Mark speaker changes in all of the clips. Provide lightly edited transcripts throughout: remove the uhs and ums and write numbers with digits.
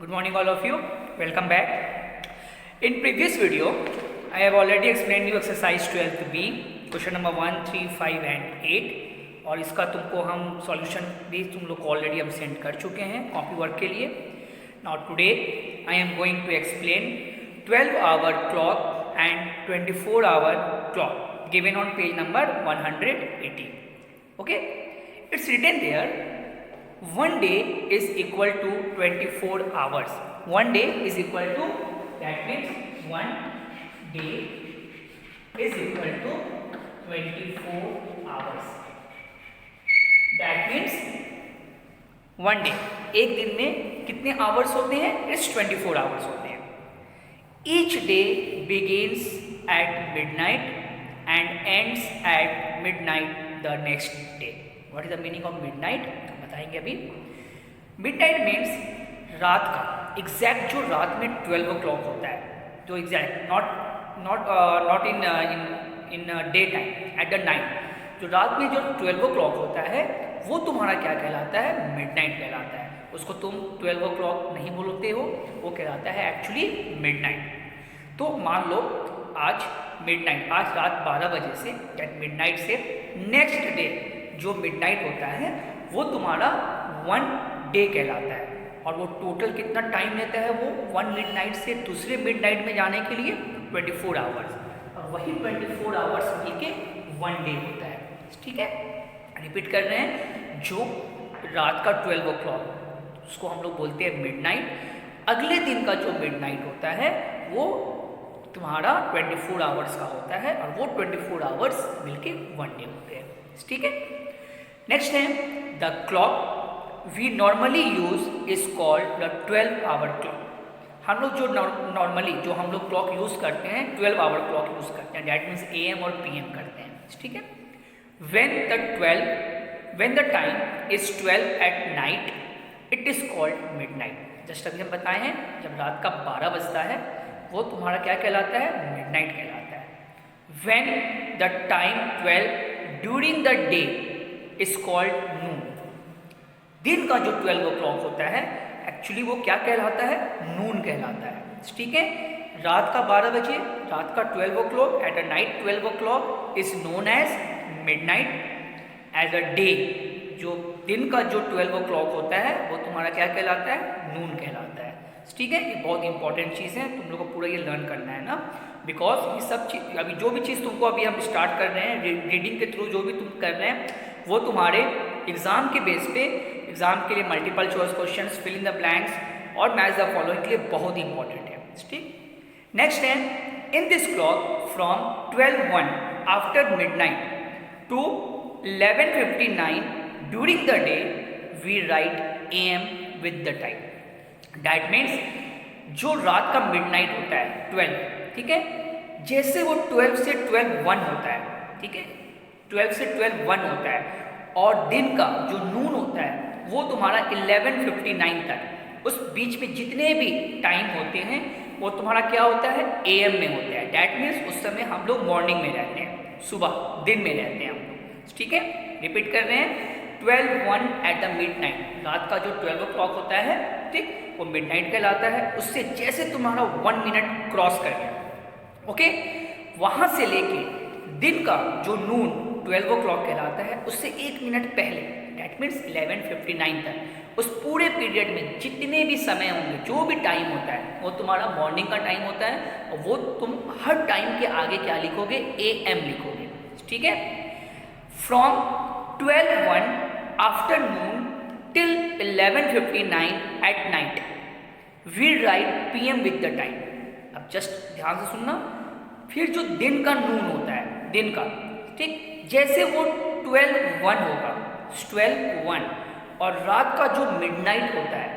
Speaker 1: Good morning all of you. Welcome back. In previous video, I have already explained you exercise 12B, question number 1, 3, 5 and 8 और इसका तुमको हम solution भी तुम लोग को ऑलरेडी हम सेंड कर चुके हैं कॉपी वर्क के लिए. Now today I am going to explain 12-hour clock and 24-hour clock given on page number 180. Okay, it's written there. One day is equal to 24 hours. One day is equal to, that means one day is equal to 24 hours. That means one day, एक दिन में कितने hours होते हैं? It's 24 hours होते हैं. Each day begins at midnight and ends at midnight the next day. What is the meaning of midnight? बताएंगे अभी. मिडनाइट मीन्स रात का एग्जैक्ट, जो रात में 12 o'clock होता है, जो exact not in day time, at the night, जो रात में जो 12 o'clock होता है वो तुम्हारा क्या कहलाता है? मिडनाइट कहलाता है. उसको तुम 12 o'clock नहीं बोलते हो, वो कहलाता है एक्चुअली मिडनाइट. तो मान लो आज मिडनाइट, आज रात 12 बजे से या मिडनाइट से नेक्स्ट डे जो मिडनाइट होता है वो तुम्हारा वन डे कहलाता है. और वो टोटल कितना टाइम लेता है? वो वन मिडनाइट से दूसरे मिडनाइट में जाने के लिए 24 आवर्स, और वही 24 आवर्स मिलके वन डे होता है. ठीक है, रिपीट कर रहे हैं. जो रात का 12 o'clock उसको हम लोग बोलते हैं मिडनाइट. अगले दिन का जो मिडनाइट होता है वो तुम्हारा 24 आवर्स का होता है, और वो 24 आवर्स मिलके वन डे होते हैं. ठीक है. नेक्स्ट है the clock we normally use is called the 12-hour clock. हम लोग जो नॉर्मली जो हम लोग क्लॉक यूज करते हैं 12-hour क्लॉक यूज करते हैं, दैट मीन्स AM और PM करते हैं. ठीक है. when the time is 12 at night it is called midnight. Just अभी हम बताए हैं, जब रात का 12 बजता है वो तुम्हारा क्या कहलाता है? मिडनाइट कहलाता है. when the time 12 during the day is called noon. दिन का जो 12 o'clock होता है एक्चुअली वो क्या कहलाता है? नून कहलाता है. ठीक है. रात का 12 बजे, रात का 12 o'clock, at a night 12 o'clock is known as midnight. As a day, जो दिन का जो 12 o'clock होता है वो तुम्हारा क्या कहलाता है? नून कहलाता है. ठीक है. ये बहुत इंपॉर्टेंट चीज़ है, तुम लोग को पूरा ये लर्न करना है ना, बिकॉज ये सब चीज़ अभी जो भी चीज़ तुमको अभी हम स्टार्ट कर रहे हैं रीडिंग के थ्रू, जो भी तुम कर रहे हैं वो तुम्हारे एग्ज़ाम के बेस पे, एग्ज़ाम के लिए multiple choice questions, fill in the blanks और मैच द फॉलोइंग के लिए बहुत ही इंपॉर्टेंट है. ठीक. नेक्स्ट है in this clock from 12:01 after midnight to 11:59 during the day we write AM with the time. That means जो रात का मिडनाइट होता है 12, ठीक है, जैसे वो 12 से 12:01 होता है, ठीक है, 12 से 12:01 होता है, और दिन का जो नून होता है वो तुम्हारा 11:59 तक, उस बीच में जितने भी टाइम होते हैं वो तुम्हारा क्या होता है? AM में होता है. डैट मीन्स उस समय हम लोग मॉर्निंग में रहते हैं, सुबह दिन में रहते हैं हम लोग. ठीक है. रिपीट कर रहे हैं. 12:01 एट द मिड नाइट, रात का जो 12 o'clock होता है, ठीक, वो मिडनाइट कहलाता है. उससे जैसे तुम्हारा 1 मिनट क्रॉस कर गया, ओके, वहाँ से लेके दिन का जो नून 12 o'clock कहलाता है उससे 1 मिनट पहले, डैट मीन्स 11:59 तक, उस पूरे पीरियड में जितने भी समय होंगे, जो भी टाइम होता है वो तुम्हारा मॉर्निंग का टाइम होता है, और वो तुम हर टाइम के आगे क्या लिखोगे? AM लिखोगे. ठीक है. From 12:01 afternoon till 11:59 at night we write PM with the time. अब जस्ट ध्यान से सुनना. फिर जो दिन का नून होता है, दिन का, ठीक, जैसे वो 12:01 होगा, 12:01, और रात का जो मिडनाइट होता है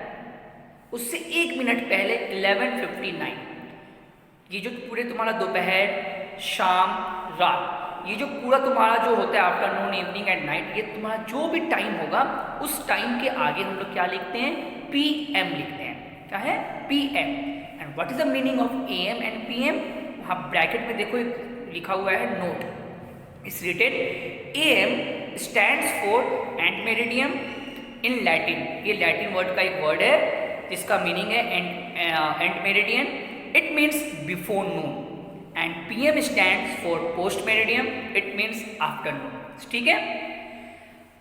Speaker 1: उससे 1 मिनट पहले 11:59, ये जो पूरे तुम्हारा दोपहर, शाम, रात, ये जो पूरा तुम्हारा जो होता है आफ्टरनून, इवनिंग एंड नाइट, ये तुम्हारा जो भी टाइम होगा उस टाइम के आगे हम लोग क्या लिखते हैं? PM लिखते हैं. क्या है? PM. And what is the meaning of AM and PM? वहाँ ब्रैकेट में देखो लिखा हुआ है नोट. इस रिटेड AM stands for ante meridiem in Latin. ये लैटिन वर्ड का एक वर्ड है जिसका मीनिंग है ante meridian, it means before noon, and PM stands for post meridiem, it means afternoon, ठीक है।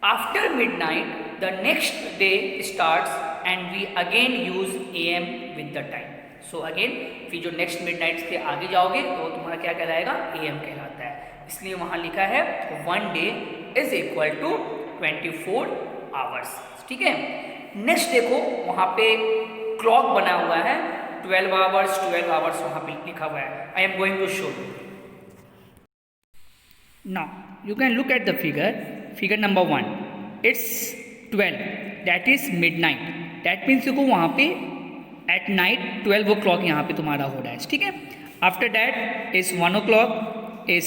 Speaker 1: After midnight the next day starts and we again use AM with the time. So again फिर जो next midnight के आगे जाओगे तो तुम्हारा क्या कहलाएगा, AM कहलाता है। इसलिए वहाँ लिखा है 1 day is equal to 24 hours, ठीक है। नेक्स्ट देखो वहाँ पे क्लॉक बना हुआ है 12 आवर्स वहाँ पे लिखा हुआ है। I am going to show you. Now you can look at the figure number 1, it's 12, that is midnight, that means देखो वहाँ पे एट नाइट 12 o'clock यहाँ पे तुम्हारा हो रहा है, ठीक है। After that is 1 o'clock, is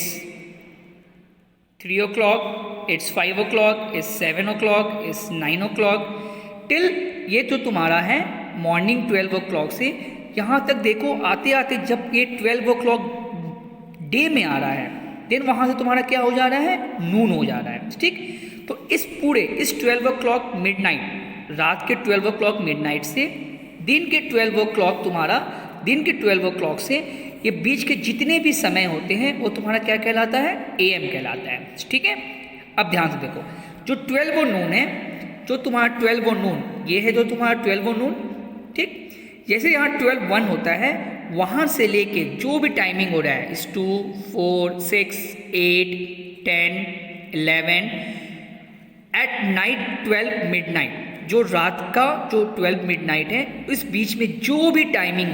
Speaker 1: 3 o'clock, it's 5 o'clock, it's 7 o'clock, it's 9 o'clock, till ये तो तुम्हारा है मॉर्निंग 12 o'clock से यहाँ तक देखो आते आते जब ये 12 o'clock डे में आ रहा है देन वहाँ से तुम्हारा क्या हो जा रहा है, नून हो जा रहा है, ठीक। तो इस 12 o'clock मिडनाइट, रात के 12 o'clock मिडनाइट से दिन के 12 o'clock तुम्हारा दिन के 12 o'clock से ये बीच के जितने भी समय होते हैं वो तुम्हारा क्या कहलाता है, AM कहलाता है, ठीक है। अब ध्यान से देखो जो 12 नून है, जो तुम्हारा 12 नून ये है जो तुम्हारा 12 नून, ठीक। जैसे यहाँ 12:01 होता है वहाँ से लेके जो भी टाइमिंग हो रहा है इस 2, 4, 6, 8, 10, 11 एट नाइट 12 मिडनाइट, जो रात का जो 12 मिडनाइट है इस बीच में जो भी टाइमिंग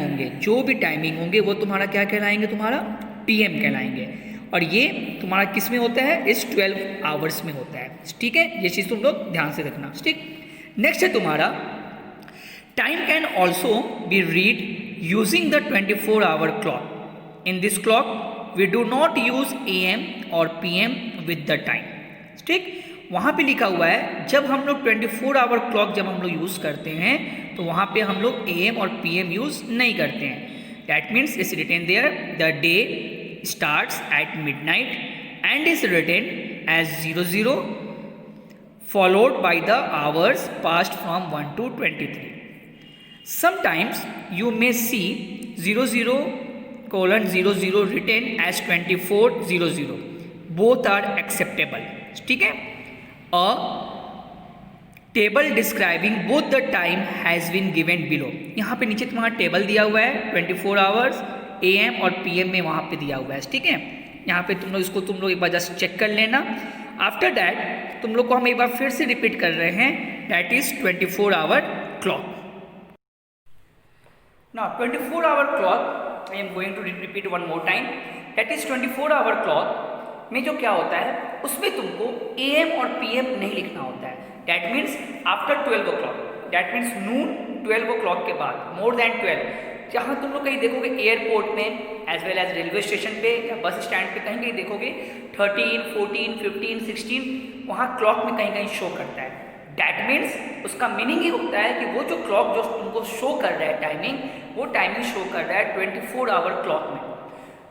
Speaker 1: होंगे वो तुम्हारा क्या कहलाएंगे, तुम्हारा PM कहलाएंगे। और ये तुम्हारा किस में होता है, इस 12 आवर्स में होता है, ठीक है। ये चीज़ तुम लोग ध्यान से रखना, ठीक। नेक्स्ट है तुम्हारा time can also be read using the 24-hour clock. In this clock we do not use AM और PM विद द टाइम, ठीक। वहाँ पे लिखा हुआ है जब हम लोग 24-hour क्लॉक जब हम लोग यूज़ करते हैं तो वहाँ पे हम लोग AM और PM यूज़ नहीं करते हैं। That means is written there the day starts at midnight and is written as 00 followed by the hours past from 1 to 23. Sometimes you may see 00:00 written as 24:00. Both are acceptable, ठीक है। A table describing both the time has been given below. यहाँ पे नीचे तुम्हारा table दिया हुआ है 24 hours AM और PM में वहाँ पे दिया हुआ है, ठीक है। यहाँ पे तुम लोग एक बार जस्ट चेक कर लेना। आफ्टर दैट तुम लोग को हम एक बार फिर से रिपीट कर रहे हैं, that is 24-hour clock. Now 24-hour clock I am going to repeat one more time, that is 24-hour clock में जो क्या होता है उसमें तुमको AM और PM नहीं लिखना होता है। That means after 12 o'clock, that means noon 12 o'clock के बाद, more than 12, जहाँ तुम लोग कहीं देखोगे एयरपोर्ट में as well as railway station पे या बस स्टैंड पे कहीं देखोगे 13, 14, 15, 16 वहाँ क्लॉक में कहीं शो करता है। डैट मीन्स उसका मीनिंग ये होता है कि वो जो क्लॉक जो तुमको शो कर रहा है टाइमिंग, वो टाइमिंग शो कर रहा है 24-hour क्लॉक में।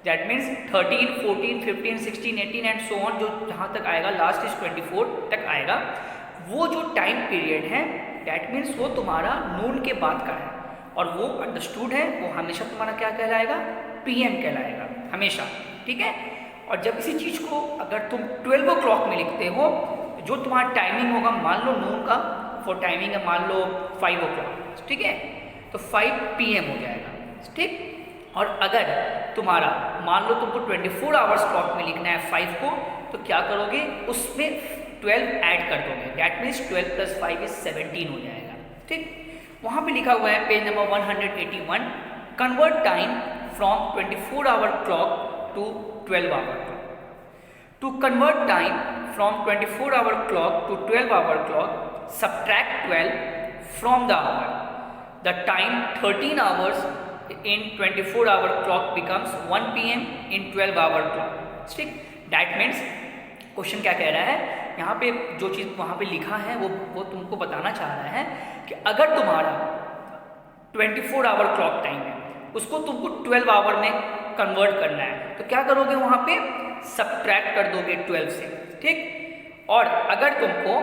Speaker 1: That means 13, 14, 15, 16, 18 and so on, जो जहाँ तक आएगा लास्ट इज 24 तक आएगा, वो जो टाइम पीरियड है डैट मीन्स वो तुम्हारा नून के बाद का है और वो अंडरस्टूड है, वो हमेशा तुम्हारा क्या कहलाएगा, PM कहलाएगा हमेशा, ठीक है। और जब इसी चीज़ को अगर तुम 12 o'clock में लिखते हो, जो तुम्हारा टाइमिंग होगा मान लो नून का फॉर टाइमिंग है मान लो 5 o'clock, ठीक है, तो 5 PM हो जाएगा, ठीक। और अगर तुम्हारा मान लो तुमको 24 आवर्स क्लॉक में लिखना है 5 को, तो क्या करोगे उसमें 12 ऐड कर दोगे, दैट मीन्स 12 + 5 = 17 हो जाएगा, ठीक। वहाँ पे लिखा हुआ है page number 181, convert time from 24-hour clock to 12-hour clock. To convert time from 24-hour clock to 12-hour clock, subtract 12 from the hour. The time 13 hours in 24-hour clock becomes 1 PM in 12-hour clock. ठीक, that means question क्या कह रहा है, यहाँ पे जो चीज़ वहाँ पे लिखा है वो तुमको बताना चाह रहा है कि अगर तुम्हारा 24-hour क्लॉक टाइम है उसको तुमको 12 आवर में कन्वर्ट करना है, तो क्या करोगे वहाँ पे सब्ट्रैक्ट कर दोगे 12 से, ठीक। और अगर तुमको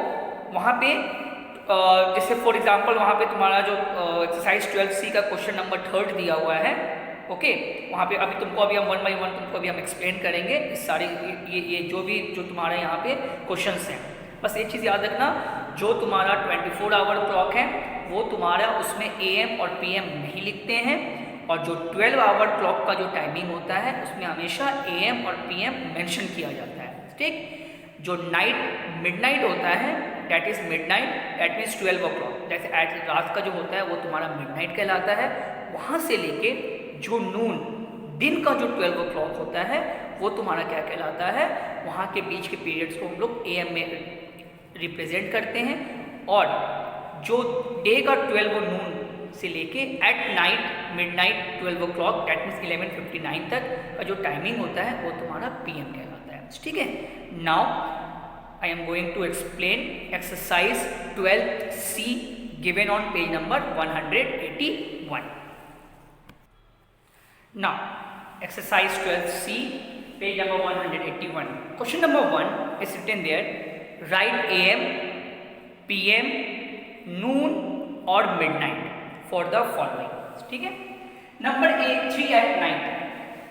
Speaker 1: वहाँ पे जैसे फॉर एग्जांपल वहाँ पे तुम्हारा जो एक्सरसाइज 12C का क्वेश्चन नंबर 3 दिया हुआ है, ओके, वहाँ पे अभी तुमको अभी हम 1 बाई 1 तुमको अभी हम एक्सप्लेन करेंगे इस सारे ये जो तुम्हारे यहाँ पे क्वेश्चंस हैं। बस एक चीज़ याद रखना, जो तुम्हारा 24 आवर क्लॉक है वो तुम्हारा उसमें AM और PM नहीं लिखते हैं, और जो 12 आवर क्लॉक का जो टाइमिंग होता है उसमें हमेशा AM और PM मेंशन किया जाता है, ठीक। जो मिडनाइट होता है that is midnight, that means 12 o'clock, जैसे रात का जो होता है वो तुम्हारा मिडनाइट कहलाता है। वहाँ से लेके जो नून दिन का जो 12 ओ क्लॉक होता है वो तुम्हारा क्या कहलाता है, वहाँ के बीच के पीरियड्स को हम लोग AM में रिप्रेजेंट करते हैं, और जो डे का 12 ओ नून से लेके at night midnight 12 o'clock that means 11:59 तक का जो टाइमिंग होता है वो तुम्हारा PM कहलाता है, ठीक है। Now I am going to explain exercise 12C given on page number 181. Now, exercise 12C, page number 181. Question number 1 is written there. Write AM, PM, noon or midnight for the following. ठीक है। Number A 3 at night.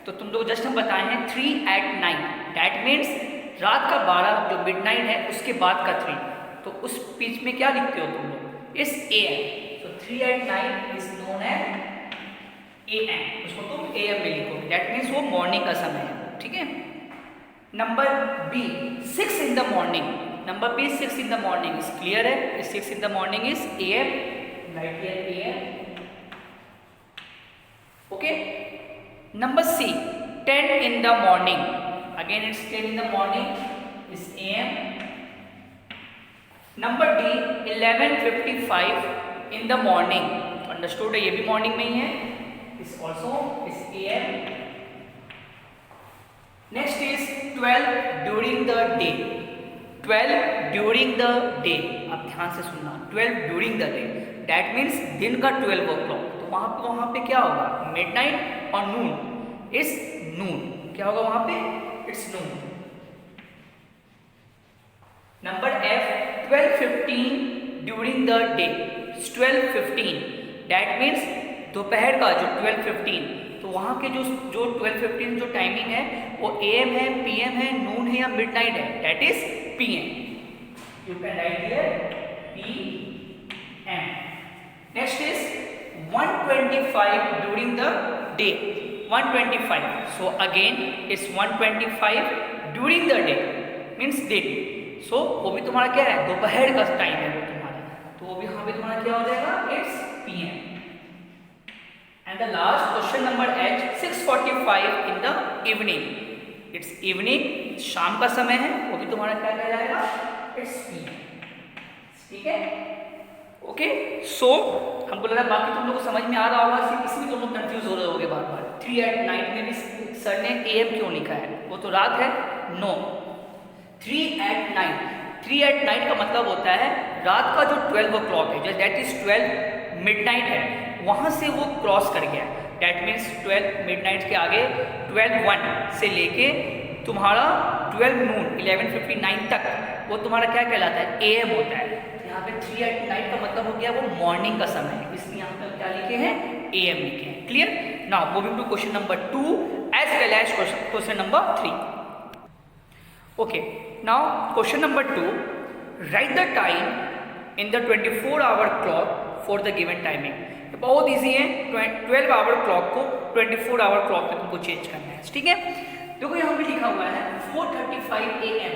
Speaker 1: तो तुम लोग just हम बताए हैं 3 at night. That means रात का 12 जो मिडनाइट है उसके बाद का 3, तो उस बीच में क्या लिखते हो तुम लोग, इस AM, तो 3 at night is known as AM, उसको तुम AM में लिखोगे, दैट मीन्स वो मॉर्निंग का समय है, ठीक है। Number B 6 in the morning, number B 6 in the morning is clear है, 6 in the morning is AM, right here AM, okay. Number C 10 in the morning, again it's 10 in the morning is AM. Number D 11:55 in the morning, understood है, ये भी morning में ही है, is also is AM. Next is 12 during the day, 12 during the day, अब ध्यान से सुनना, 12 during the day that means दिन का 12 o'clock, तो वहाँ पे क्या होगा, मिडनाइट और नून इज नून, क्या होगा वहाँ पे, it's noon. Number F 12:15 during the day, it's 12:15 that means दोपहर का जो 12:15, तो वहाँ के जो 12:15 जो टाइमिंग है वो AM है, PM है, नून है या मिडनाइट है, that is PM. You can write here PM. Next is 1:25 during the day, 1:25, so again it's 1:25 during the day means day, so वो भी तुम्हारा क्या है, दोपहर का टाइम है वो तुम्हारा, तो वो भी यहाँ पे तुम्हारा क्या हो जाएगा, it's PM. And the last question number H 6:45 in the evening, it's evening, शाम का समय है, वो भी तुम्हारा क्या कहलाएगा, it's PM, ठीक है, ओके। सो हमको लगा बाकी तुम लोग को समझ में आ रहा होगा, सिर्फ इसमें तुम लोग कंफ्यूज हो रहे होगे बार बार, 3 at night में भी सर ने AM क्यों लिखा है, वो तो रात है, no, 3 at night, 3 at night का मतलब होता है रात का जो 12 o'clock है, जो दैट इज 12 मिडनाइट है, वहाँ से वो क्रॉस कर गया, दैट मीन्स 12 मिडनाइट के आगे 12:01 से लेके तुम्हारा 12 नून 11:59 तक वो तुम्हारा क्या कहलाता है, AM होता है। यहाँ पे 3 at night का मतलब हो गया वो मॉर्निंग का समय है, इसलिए यहाँ पे क्या लिखे हैं, AM लिखे हैं, clear. Now moving to question number 2 as well as question number 3, okay. Now question number 2, write the time in the 24 hour clock for the given timing, बहुत ईजी है, 12 आवर क्लॉक को 24 आवर क्लॉक में तुमको change करना है, ठीक है। देखो यहाँ पे लिखा हुआ है 4:35 AM,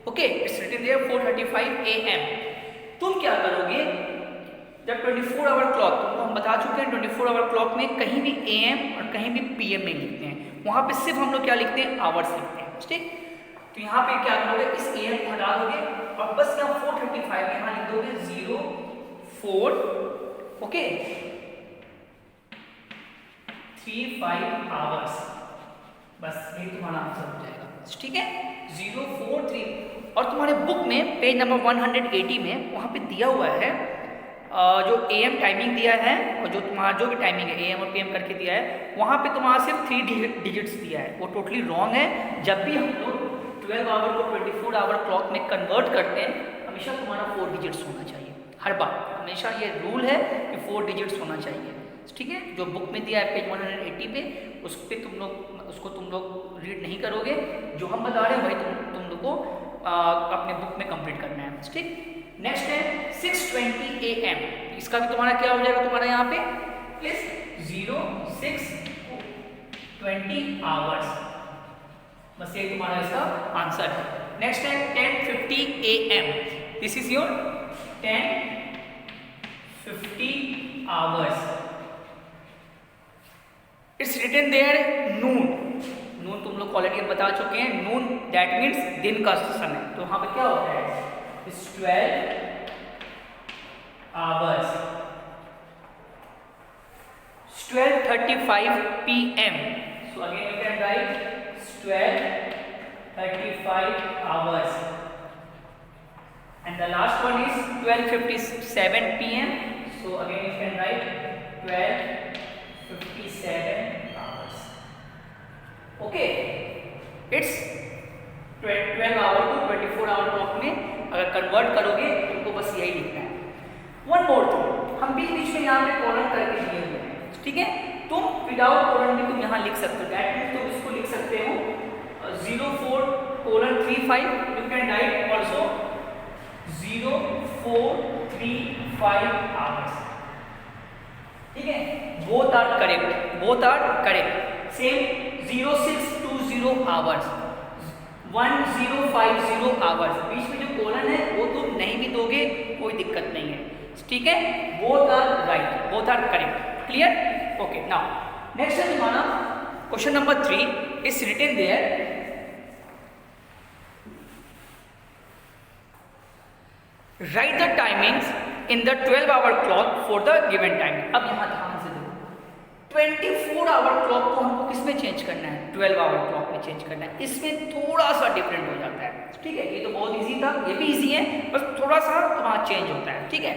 Speaker 1: okay, it's written there 4:35 AM। तुम क्या करोगे, जब 24 आवर क्लॉक, तुमको हम बता चुके हैं 24 आवर क्लॉक में कहीं भी AM और कहीं भी PM में लिखते हैं, वहाँ पे सिर्फ हम लोग क्या लिखते हैं, आवर्स लिखते हैं, ठीक। तो यहाँ पे क्या करोगे, इस AM को हटा दोगे और बस यहाँ 4:35 यहाँ लिख दोगे 04, ओके, 35 आवर्स, बस ये तुम्हारा आंसर हो जाएगा, ठीक है, 043। और तुम्हारे बुक में पेज नंबर 180 में वहाँ पे दिया हुआ है जो AM टाइमिंग दिया है और जो तुम्हारा जो भी टाइमिंग है AM और PM करके दिया है, वहाँ पे तुम्हारा सिर्फ 3 डिजिट्स दिया है, वो टोटली रॉन्ग है। जब भी हम लोग 12 आवर को 24 आवर क्लॉक में कन्वर्ट करते हैं, हमेशा तुम्हारा 4 डिजिट्स होना चाहिए, हर बार हमेशा ये रूल है कि 4 डिजिट्स होना चाहिए, ठीक है। जो बुक में दिया है पेज 180 पे उसको तुम लोग रीड नहीं करोगे, जो हम बता रहे हैं वही तुम लोग को अपने बुक में कंप्लीट करना है, ठीक। नेक्स्ट है 6:20 AM। इसका भी तुम्हारा क्या हो जाएगा, तुम्हारा यहाँ पे इस 06:20 आवर्स, बस ये तुम्हारा इसका आंसर है। नेक्स्ट है 10:50 AM। This is your 10:50 hours. It's written there noon. Noon तुम लोग ऑलरेडी बता चुके हैं, नून दैट मीन्स दिन का समय। तो वहां पे क्या होता है, it's 12 hours. 12:35 PM। So again you can write 12:35 hours. And the last one is 12:57 PM. So again you can write 12:57 hours. Okay, it's 12 hour to 24 hour clock में अगर कन्वर्ट करोगे तुमको बस यही लिखना है। वन मोर थिंग, हम बीच बीच में यहाँ पे कॉलन करके दिए हुए हैं, ठीक है। तुम विदाउट कॉलन भी तुम यहाँ लिख सकते हो, दैट मीन्स तुम इसको लिख सकते हो 04:35। You can write also 04:35 hours, ठीक है। Both are correct. Same 06:20 hours, 1050 hours, बीच में जो कॉलन है वो तुम नहीं भी दोगे कोई दिक्कत नहीं है, ठीक है। Both are right, both are correct. Clear? Okay, now next है तुम्हारा question number 3 is written there right the timings in the 12 hour clock for the given time. अब यहाँ ध्यान से देखो, 24 आवर क्लॉक को हमको किस में चेंज करना है, 12 आवर क्लॉक में चेंज करना है। इसमें थोड़ा सा डिफरेंट हो जाता है, ठीक है। ये तो बहुत इजी था, ये भी इजी है, बस थोड़ा सा तुम्हारा चेंज होता है, ठीक है।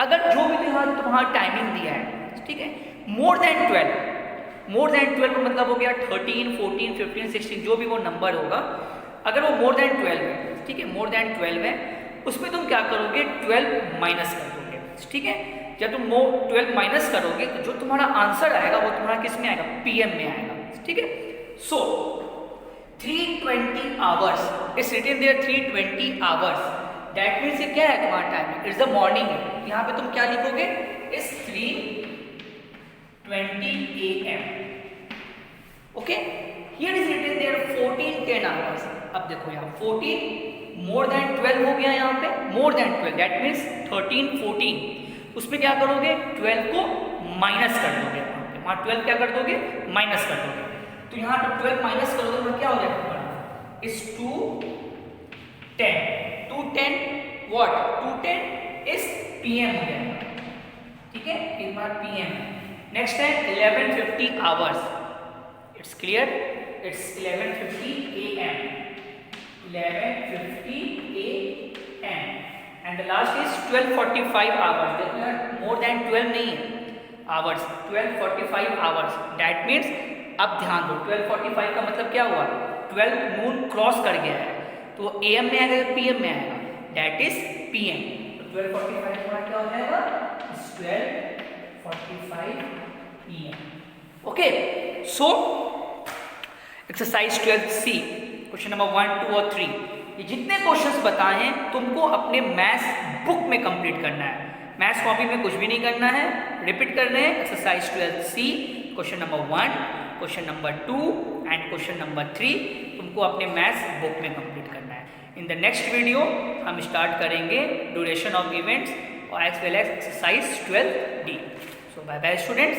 Speaker 1: अगर जो भी तुम्हारा टाइमिंग दिया है, ठीक है, मोर देन 12 का मतलब हो गया 13, 14, 15, 16 जो भी वो नंबर होगा, अगर वो मोर देन 12 है, ठीक है, मोर देन 12 है, उसमें तुम क्या करोगे 12 माइनस कर दोगे, ठीक है। जब तुम 12 माइनस करोगे तो जो तुम्हारा आंसर आएगा वो तुम्हारा किस में आएगा, PM में आएगा, ठीक है। So 320 hours is written there 320 hours, that means ये क्या है तुम्हारा टाइम, इट्स द मॉर्निंग है। यहाँ पे तुम क्या लिखोगे, is 3:20 AM। Okay, here is written there 14:10 hours. अब देखो यहाँ 14 मोर देन 12 हो गया, यहाँ पे मोर देन 12 दैट मीन्स 13, 14। उसमें क्या करोगे 12 को माइनस कर दोगे, वहाँ 12 क्या कर दोगे, माइनस कर दोगे। तो यहाँ पे 12 माइनस करोगे तो क्या हो जाएगा तुम्हारा, इज 2:10 व्हाट 2:10 इज PM हो जाएगा, ठीक है, इस बार PM। नेक्स्ट है 11:50 hours. It's clear, it's 11:50 AM, 11:50 AM। And the last is 12:45 hours. देखो यार मोर देन 12 नहीं है आवर्स, 12:45 आवर्स दैट मीन्स, अब ध्यान दो 12:45 का मतलब क्या हुआ, 12 नून क्रॉस कर गया है, तो AM में आएगा PM में आएगा, दैट इज PM। तो 12:45 तुम्हारा क्या हो जाएगा, 12:45 PM। Okay, so exercise 12C question number 1, 2 और 3, ये जितने क्वेश्चंस बताए हैं तुमको अपने मैथ्स बुक में कंप्लीट करना है, मैथ्स कॉपी में कुछ भी नहीं करना है। रिपीट कर रहे हैं, exercise 12C question number 1, question number 2 and question number 3 तुमको अपने मैथ्स बुक में कंप्लीट करना है। इन द नेक्स्ट वीडियो हम स्टार्ट करेंगे ड्यूरेशन ऑफ इवेंट्स और as well as exercise 12D। So bye bye students.